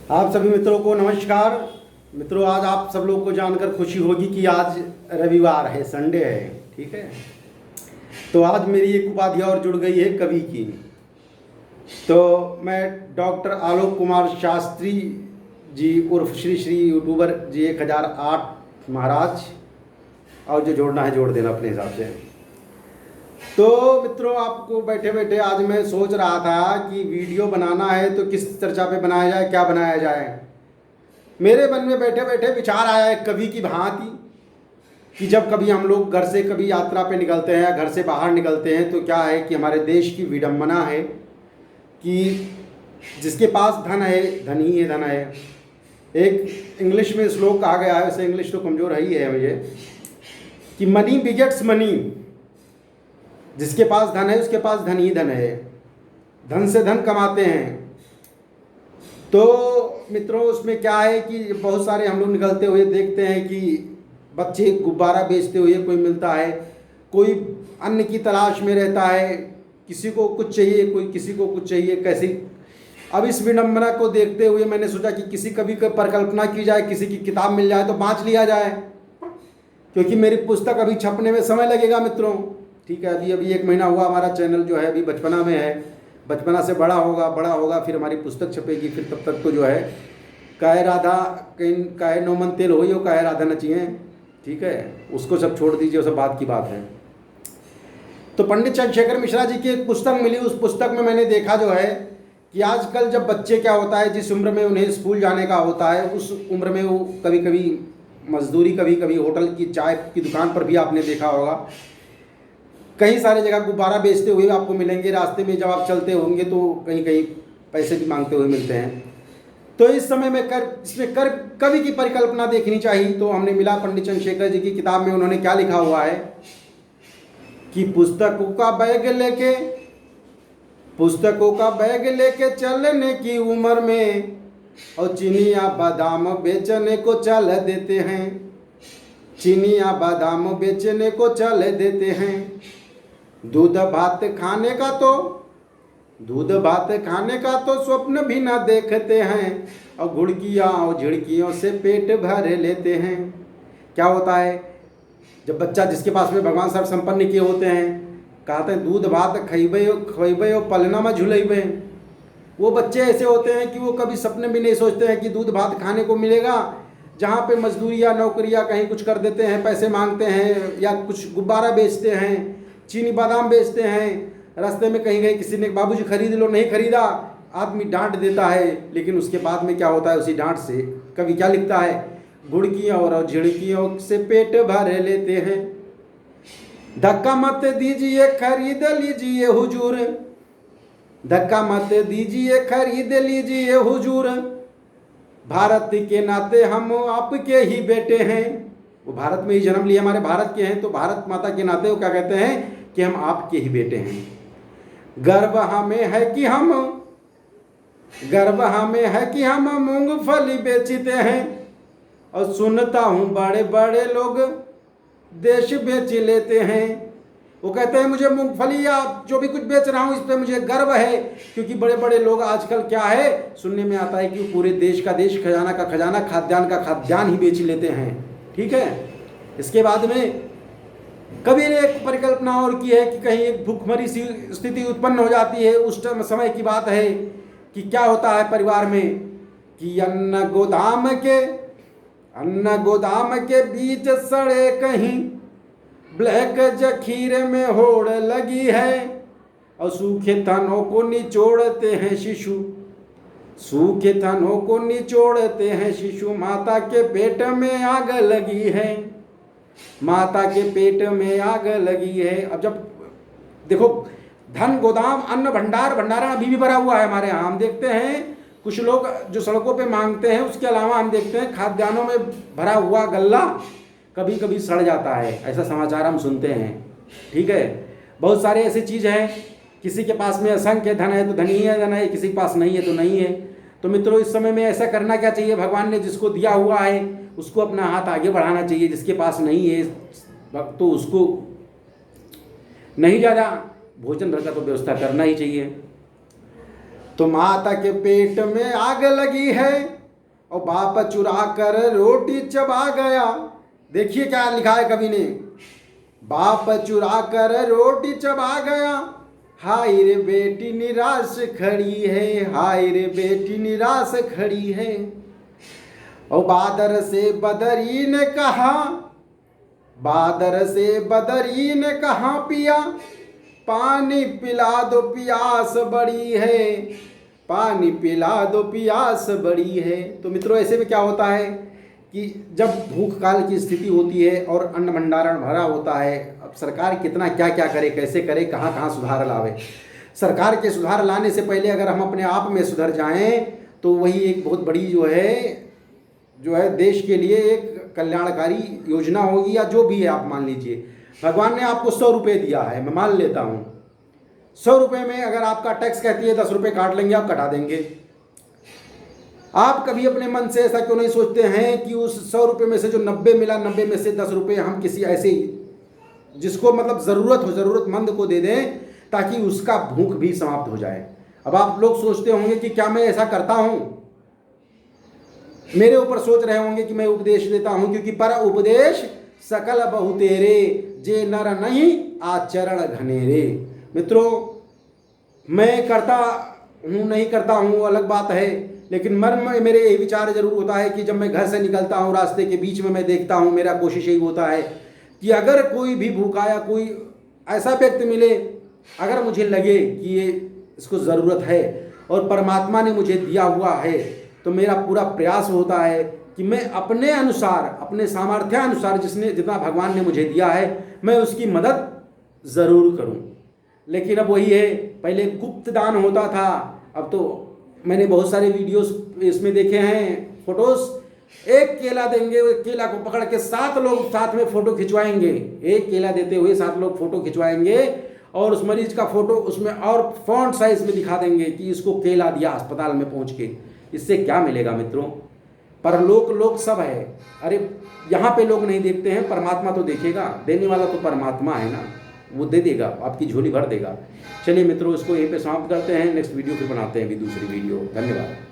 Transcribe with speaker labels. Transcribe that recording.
Speaker 1: आप सभी मित्रों को नमस्कार। मित्रों, आज आप सब लोग को जानकर खुशी होगी कि आज रविवार है, संडे है। ठीक है, तो आज मेरी एक उपाधि और जुड़ गई है, कवि की। तो मैं डॉक्टर आलोक कुमार शास्त्री जी उर्फ श्री श्री यूट्यूबर जी 1008 महाराज, और जो जोड़ना है जोड़ देना अपने हिसाब से। तो मित्रों, आपको बैठे बैठे आज मैं सोच रहा था कि वीडियो बनाना है तो किस चर्चा पे बनाया जाए, क्या बनाया जाए। मेरे मन में बैठे बैठे विचार आया है कवि की भांति कि जब कभी हम लोग घर से कभी यात्रा पे निकलते हैं या घर से बाहर निकलते हैं, तो क्या है कि हमारे देश की विडंबना है कि जिसके पास धन है, धन ही है, धन है। एक इंग्लिश में श्लोक कहा गया है, वैसे इंग्लिश तो कमज़ोर ही है मुझे, कि मनी बिगेट्स मनी। जिसके पास धन है उसके पास धन ही धन है, धन से धन कमाते हैं। तो मित्रों, उसमें क्या है कि बहुत सारे हम लोग निकलते हुए देखते हैं कि बच्चे गुब्बारा बेचते हुए कोई मिलता है, कोई अन्न की तलाश में रहता है, किसी को कुछ चाहिए, कोई किसी को कुछ चाहिए, कैसी। अब इस विडंबना को देखते हुए मैंने सोचा कि किसी कवि की परिकल्पना की जाए, किसी की किताब मिल जाए तो बाँच लिया जाए, क्योंकि मेरी पुस्तक अभी छपने में समय लगेगा मित्रों। ठीक है, अभी 1 महीना हुआ, हमारा चैनल जो है अभी बचपना में है, बचपना से बड़ा होगा, फिर हमारी पुस्तक छपेगी। फिर तब तक तो जो है काहे राधा काहे नौमन तेल हो यो काहे राधा नचिए। ठीक है, उसको सब छोड़ दीजिए, वो सब बात की बात है। तो पंडित चंद्रशेखर मिश्रा जी की एक पुस्तक मिली, उस पुस्तक में मैंने देखा जो है कि आजकल जब बच्चे क्या होता है, जिस उम्र में उन्हें स्कूल जाने का होता है, उस उम्र में वो कभी कभी मजदूरी, कभी कभी होटल की चाय की दुकान पर भी आपने देखा होगा, कई सारे जगह गुब्बारा बेचते हुए आपको मिलेंगे। रास्ते में जब आप चलते होंगे तो कहीं कहीं पैसे भी मांगते हुए मिलते हैं। तो इस समय में इसमें कवि की परिकल्पना देखनी चाहिए। तो हमने मिला पंडित चंद्रशेखर जी की किताब में, उन्होंने क्या लिखा हुआ है कि पुस्तकों का बैग लेके चलने की उम्र में और चीनी या बादाम बेचने को चल देते हैं, चीनी या बादाम बेचने को चल देते हैं। दूध भात खाने का तो स्वप्न भी ना देखते हैं, और घुड़कियाँ और झिड़कियों से पेट भर लेते हैं। क्या होता है, जब बच्चा जिसके पास में भगवान सर्व संपन्न किए होते हैं, कहते हैं दूध भात खइबे और पलना में झुलैबे। वो बच्चे ऐसे होते हैं कि वो कभी सपने भी नहीं सोचते हैं कि दूध भात खाने को मिलेगा। जहाँ पे मजदूरी या नौकरी या कहीं कुछ कर देते हैं, पैसे मांगते हैं, या कुछ गुब्बारा बेचते हैं, चीनी बादाम बेचते हैं, रास्ते में कहीं गए किसी ने बाबूजी खरीद लो, नहीं खरीदा, आदमी डांट देता है। लेकिन उसके बाद में क्या होता है, उसी डांट से कवि क्या लिखता है, घुड़कियों और झिड़कियों से पेट भर लेते हैं। धक्का मत दीजिए खरीद लीजिए हुजूर, धक्का मत दीजिए खरीद लीजिए हुजूर, भारत के नाते हम आपके ही बेटे हैं। वो भारत में ही जन्म लिए, हमारे भारत के हैं, तो भारत माता के नाते वो क्या कहते हैं कि हम आपके ही बेटे हैं। गर्व हमें है कि हम मूंगफली बेचते हैं, और सुनता हूँ बड़े बड़े लोग देश बेच लेते हैं। वो कहते हैं मुझे मूंगफली या जो भी कुछ बेच रहा हूँ इस पर मुझे गर्व है, क्योंकि बड़े बड़े लोग आजकल क्या है, सुनने में आता है कि पूरे देश का देश, खजाना का खजाना, खाद्यान्न का खाद्यान्न ही बेच लेते हैं। ठीक है, इसके बाद में कवि ने एक परिकल्पना और की है कि कहीं एक भूखमरी सी स्थिति उत्पन्न हो जाती है। उस समय की बात है कि क्या होता है परिवार में कि अन्न गोदाम के बीच सड़े कहीं, ब्लैक जखीरे में होड़ लगी है, और सूखे तनों को निचोड़ते हैं शिशु, माता के पेट में आग लगी है, माता के पेट में आग लगी है। अब जब देखो, धन गोदाम अन्न भंडारण अभी भी भरा हुआ है हमारे यहाँ। हम देखते हैं कुछ लोग जो सड़कों पे मांगते हैं, उसके अलावा हम देखते हैं खाद्यान्नों में भरा हुआ गल्ला कभी कभी सड़ जाता है, ऐसा समाचार हम सुनते हैं। ठीक है, बहुत सारे ऐसी चीज़ हैं, किसी के पास में असंख्य धन है तो धन ही है, धन है, किसी के पास नहीं है तो नहीं है। तो मित्रों, इस समय में ऐसा करना क्या चाहिए, भगवान ने जिसको दिया हुआ है उसको अपना हाथ आगे बढ़ाना चाहिए। जिसके पास नहीं है तो उसको नहीं ज़्यादा भोजन भर का तो व्यवस्था करना ही चाहिए। तो माता के पेट में आग लगी है और बाप चुरा कर रोटी चबा गया। देखिए क्या लिखा है कवि ने, बाप चुरा कर रोटी चबा गया, हाय रे बेटी निराश खड़ी है, हाय रे बेटी निराश खड़ी है। और बादर से बदरी ने कहा, बादर से बदरी ने कहा पिया, पानी पिला दो प्यास बड़ी है, पानी पिला दो प्यास बड़ी है। तो मित्रों ऐसे में क्या होता है कि जब भूख काल की स्थिति होती है और अन्न भंडारण भरा होता है, अब सरकार कितना क्या क्या करे, कैसे करे, कहाँ कहाँ सुधार लावे। सरकार के सुधार लाने से पहले अगर हम अपने आप में सुधर जाएं तो वही एक बहुत बड़ी जो है देश के लिए एक कल्याणकारी योजना होगी, या जो भी है आप मान लीजिए। भगवान ने आपको 100 रुपये दिया है, मैं मान लेता हूँ 100 रुपये में अगर आपका टैक्स कहती है 10 रुपये काट लेंगे, आप कटा देंगे। आप कभी अपने मन से ऐसा क्यों नहीं सोचते हैं कि उस 100 रुपये में से जो 90 मिला, 90 में से 10 रुपये हम किसी ऐसे जिसको मतलब ज़रूरत हो, ज़रूरतमंद को दे दें ताकि उसका भूख भी समाप्त हो जाए। अब आप लोग सोचते होंगे कि क्या मैं ऐसा करता हूँ, मेरे ऊपर सोच रहे होंगे कि मैं उपदेश देता हूँ, क्योंकि पर उपदेश सकल बहुतेरे, जे नर नहीं आचरण घनेरे। मित्रों मैं करता हूँ नहीं करता हूँ वो अलग बात है, लेकिन मन में मेरे यही विचार जरूर होता है कि जब मैं घर से निकलता हूँ रास्ते के बीच में मैं देखता हूँ, मेरा कोशिश यही होता है कि अगर कोई भी भूखा या कोई ऐसा व्यक्ति मिले, अगर मुझे लगे कि ये इसको ज़रूरत है और परमात्मा ने मुझे दिया हुआ है, तो मेरा पूरा प्रयास होता है कि मैं अपने अनुसार, अपने सामर्थ्य अनुसार जितना भगवान ने मुझे दिया है, मैं उसकी मदद ज़रूर करूं। लेकिन अब वही है, पहले गुप्त दान होता था, अब तो मैंने बहुत सारे वीडियोस इसमें देखे हैं, फोटोस। एक केला देंगे, केला को पकड़ के 7 लोग साथ में फ़ोटो खिंचवाएंगे, एक केला देते हुए 7 लोग फ़ोटो खिंचवाएंगे और उस मरीज का फ़ोटो उसमें और फॉन्ट साइज में दिखा देंगे कि इसको केला दिया अस्पताल में पहुंच के। इससे क्या मिलेगा मित्रों? परलोक लोक सब है, अरे यहाँ पे लोग नहीं देखते हैं, परमात्मा तो देखेगा, देने वाला तो परमात्मा है ना, वो दे देगा, आपकी झोली भर देगा। चलिए मित्रों इसको यहीं पे समाप्त करते हैं, नेक्स्ट वीडियो फिर बनाते हैं अभी दूसरी वीडियो। धन्यवाद।